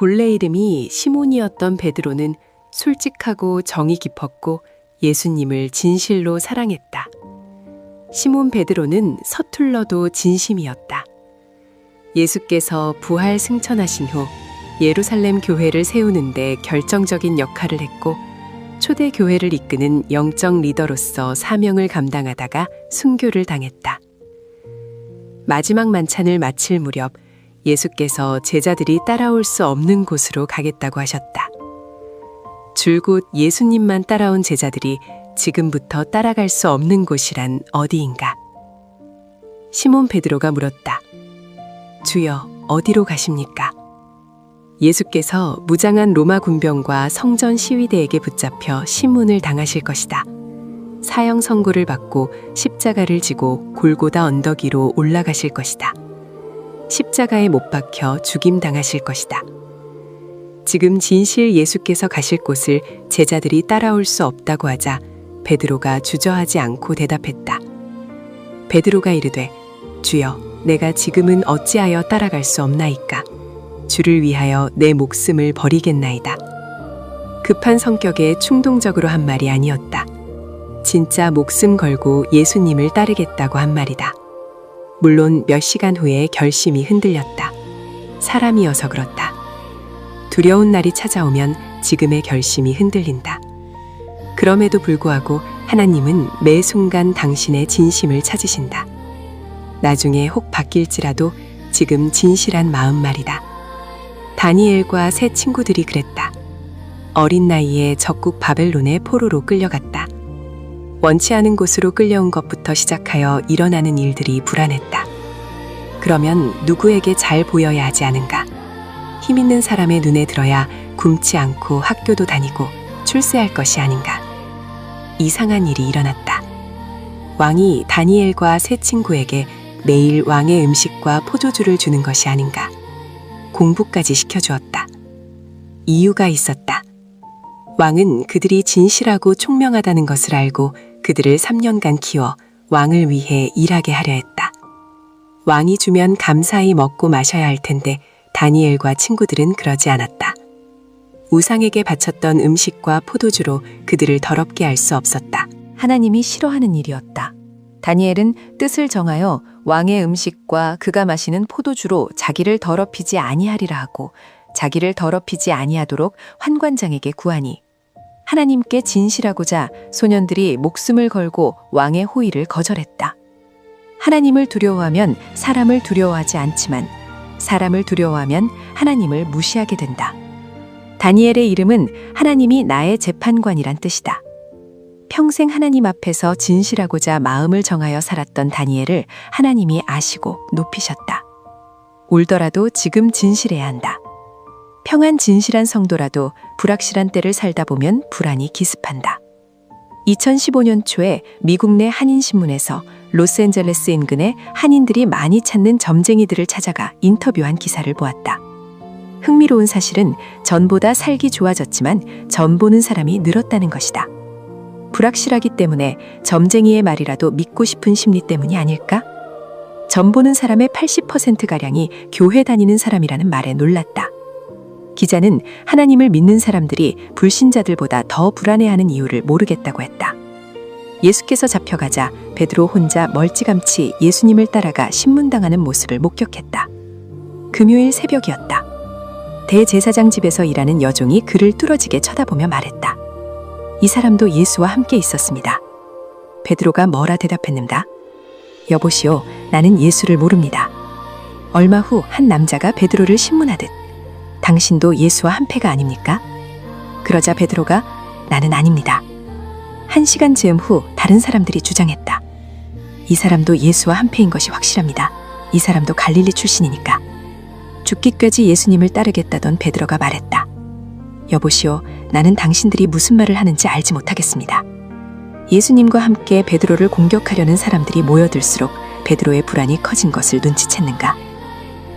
본래 이름이 시몬이었던 베드로는 솔직하고 정이 깊었고 예수님을 진실로 사랑했다. 시몬 베드로는 서툴러도 진심이었다. 예수께서 부활 승천하신 후 예루살렘 교회를 세우는데 결정적인 역할을 했고 초대 교회를 이끄는 영적 리더로서 사명을 감당하다가 순교를 당했다. 마지막 만찬을 마칠 무렵 예수께서 제자들이 따라올 수 없는 곳으로 가겠다고 하셨다. 줄곧 예수님만 따라온 제자들이 지금부터 따라갈 수 없는 곳이란 어디인가? 시몬 베드로가 물었다. 주여, 어디로 가십니까? 예수께서 무장한 로마 군병과 성전 시위대에게 붙잡혀 신문을 당하실 것이다. 사형 선고를 받고 십자가를 지고 골고다 언덕 위로 올라가실 것이다. 십자가에 못 박혀 죽임 당하실 것이다. 지금 진실 예수께서 가실 곳을 제자들이 따라올 수 없다고 하자 베드로가 주저하지 않고 대답했다. 베드로가 이르되 주여, 내가 지금은 어찌하여 따라갈 수 없나이까? 주를 위하여 내 목숨을 버리겠나이다. 급한 성격에 충동적으로 한 말이 아니었다. 진짜 목숨 걸고 예수님을 따르겠다고 한 말이다. 물론 몇 시간 후에 결심이 흔들렸다. 사람이어서 그렇다. 두려운 날이 찾아오면 지금의 결심이 흔들린다. 그럼에도 불구하고 하나님은 매 순간 당신의 진심을 찾으신다. 나중에 혹 바뀔지라도 지금 진실한 마음 말이다. 다니엘과 세 친구들이 그랬다. 어린 나이에 적국 바벨론의 포로로 끌려갔다. 원치 않은 곳으로 끌려온 것부터 시작하여 일어나는 일들이 불안했다. 그러면 누구에게 잘 보여야 하지 않은가? 힘 있는 사람의 눈에 들어야 굶지 않고 학교도 다니고 출세할 것이 아닌가? 이상한 일이 일어났다. 왕이 다니엘과 세 친구에게 매일 왕의 음식과 포도주를 주는 것이 아닌가? 공부까지 시켜주었다. 이유가 있었다. 왕은 그들이 진실하고 총명하다는 것을 알고 그들을 3년간 키워 왕을 위해 일하게 하려 했다. 왕이 주면 감사히 먹고 마셔야 할 텐데 다니엘과 친구들은 그러지 않았다. 우상에게 바쳤던 음식과 포도주로 그들을 더럽게 할 수 없었다. 하나님이 싫어하는 일이었다. 다니엘은 뜻을 정하여 왕의 음식과 그가 마시는 포도주로 자기를 더럽히지 아니하리라 하고 자기를 더럽히지 아니하도록 환관장에게 구하니 하나님께 진실하고자 소년들이 목숨을 걸고 왕의 호의를 거절했다. 하나님을 두려워하면 사람을 두려워하지 않지만 사람을 두려워하면 하나님을 무시하게 된다. 다니엘의 이름은 하나님이 나의 재판관이란 뜻이다. 평생 하나님 앞에서 진실하고자 마음을 정하여 살았던 다니엘을 하나님이 아시고 높이셨다. 울더라도 지금 진실해야 한다. 평안 진실한 성도라도 불확실한 때를 살다 보면 불안이 기습한다. 2015년 초에 미국 내 한인신문에서 로스앤젤레스 인근에 한인들이 많이 찾는 점쟁이들을 찾아가 인터뷰한 기사를 보았다. 흥미로운 사실은 전보다 살기 좋아졌지만 점 보는 사람이 늘었다는 것이다. 불확실하기 때문에 점쟁이의 말이라도 믿고 싶은 심리 때문이 아닐까? 점 보는 사람의 80%가량이 교회 다니는 사람이라는 말에 놀랐다. 기자는 하나님을 믿는 사람들이 불신자들보다 더 불안해하는 이유를 모르겠다고 했다. 예수께서 잡혀가자 베드로 혼자 멀찌감치 예수님을 따라가 신문당하는 모습을 목격했다. 금요일 새벽이었다. 대제사장 집에서 일하는 여종이 그를 뚫어지게 쳐다보며 말했다. 이 사람도 예수와 함께 있었습니다. 베드로가 뭐라 대답했는가? 여보시오, 나는 예수를 모릅니다. 얼마 후 한 남자가 베드로를 신문하듯 당신도 예수와 한패가 아닙니까? 그러자 베드로가 나는 아닙니다. 1시간 즈음 후 다른 사람들이 주장했다. 이 사람도 예수와 한패인 것이 확실합니다. 이 사람도 갈릴리 출신이니까. 죽기까지 예수님을 따르겠다던 베드로가 말했다. 여보시오, 나는 당신들이 무슨 말을 하는지 알지 못하겠습니다. 예수님과 함께 베드로를 공격하려는 사람들이 모여들수록 베드로의 불안이 커진 것을 눈치챘는가?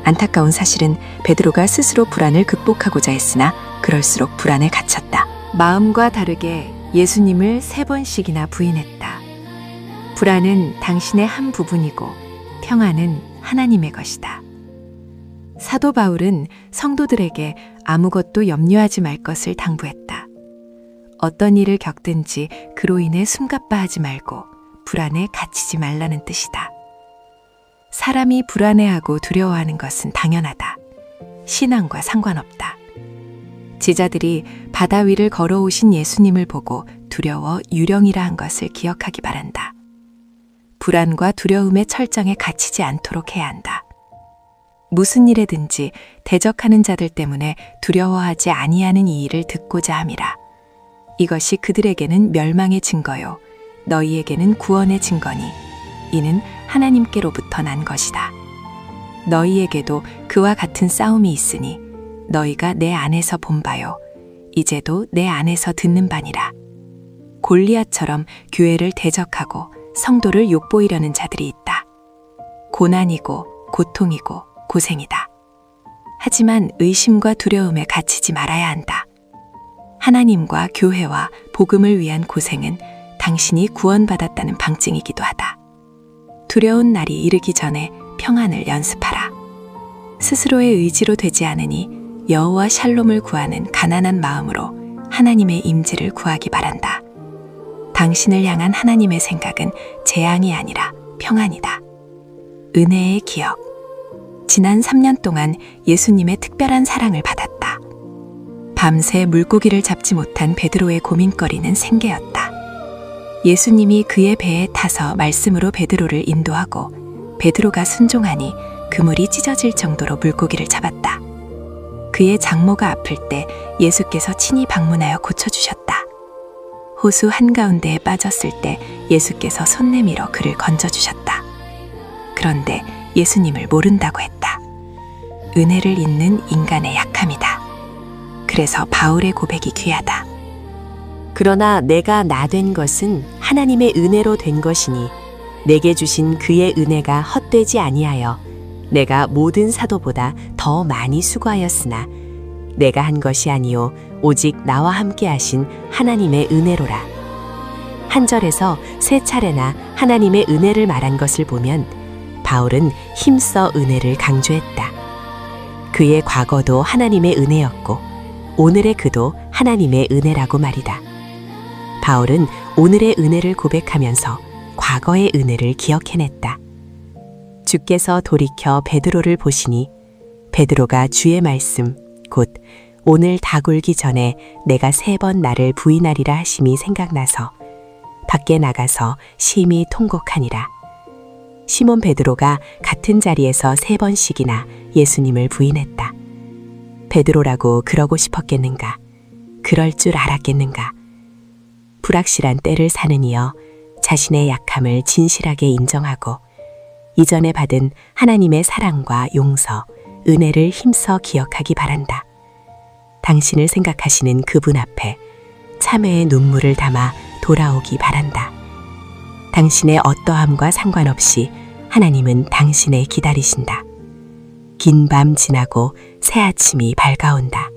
안타까운 사실은 베드로가 스스로 불안을 극복하고자 했으나 그럴수록 불안에 갇혔다. 마음과 다르게 예수님을 3번씩이나 부인했다. 불안은 당신의 한 부분이고 평안은 하나님의 것이다. 사도 바울은 성도들에게 아무것도 염려하지 말 것을 당부했다. 어떤 일을 겪든지 그로 인해 숨가빠하지 말고 불안에 갇히지 말라는 뜻이다. 사람이 불안해하고 두려워하는 것은 당연하다. 신앙과 상관없다. 제자들이 바다 위를 걸어오신 예수님을 보고 두려워 유령이라 한 것을 기억하기 바란다. 불안과 두려움의 철정에 갇히지 않도록 해야 한다. 무슨 일에든지 대적하는 자들 때문에 두려워하지 아니하는 이 일을 듣고자 함이라. 이것이 그들에게는 멸망의 증거요 너희에게는 구원의 증거니 이는 하나님께로부터 난 것이다. 너희에게도 그와 같은 싸움이 있으니 너희가 내 안에서 본 바요 이제도 내 안에서 듣는 바니라. 골리앗처럼 교회를 대적하고 성도를 욕보이려는 자들이 있다. 고난이고 고통이고 고생이다. 하지만 의심과 두려움에 갇히지 말아야 한다. 하나님과 교회와 복음을 위한 고생은 당신이 구원받았다는 방증이기도 하다. 두려운 날이 이르기 전에 평안을 연습하라. 스스로의 의지로 되지 않으니 여호와 샬롬을 구하는 가난한 마음으로 하나님의 임재를 구하기 바란다. 당신을 향한 하나님의 생각은 재앙이 아니라 평안이다. 은혜의 기억. 지난 3년 동안 예수님의 특별한 사랑을 받았다. 밤새 물고기를 잡지 못한 베드로의 고민거리는 생계였다. 예수님이 그의 배에 타서 말씀으로 베드로를 인도하고 베드로가 순종하니 그물이 찢어질 정도로 물고기를 잡았다. 그의 장모가 아플 때 예수께서 친히 방문하여 고쳐주셨다. 호수 한가운데에 빠졌을 때 예수께서 손 내밀어 그를 건져주셨다. 그런데 예수님을 모른다고 했다. 은혜를 잇는 인간의 약함이다. 그래서 바울의 고백이 귀하다. 그러나 내가 나 된 것은 하나님의 은혜로 된 것이니 내게 주신 그의 은혜가 헛되지 아니하여 내가 모든 사도보다 더 많이 수고하였으나 내가 한 것이 아니요 오직 나와 함께 하신 하나님의 은혜로라. 한 절에서 세 차례나 하나님의 은혜를 말한 것을 보면 바울은 힘써 은혜를 강조했다. 그의 과거도 하나님의 은혜였고 오늘의 그도 하나님의 은혜라고 말이다. 바울은 오늘의 은혜를 고백하면서 과거의 은혜를 기억해냈다. 주께서 돌이켜 베드로를 보시니 베드로가 주의 말씀 곧 오늘 다 굴기 전에 내가 3번 나를 부인하리라 하심이 생각나서 밖에 나가서 심히 통곡하니라. 시몬 베드로가 같은 자리에서 3번씩이나 예수님을 부인했다. 베드로라고 그러고 싶었겠는가? 그럴 줄 알았겠는가? 불확실한 때를 사는 이여 자신의 약함을 진실하게 인정하고 이전에 받은 하나님의 사랑과 용서, 은혜를 힘써 기억하기 바란다. 당신을 생각하시는 그분 앞에 참회의 눈물을 담아 돌아오기 바란다. 당신의 어떠함과 상관없이 하나님은 당신을 기다리신다. 긴 밤 지나고 새 아침이 밝아온다.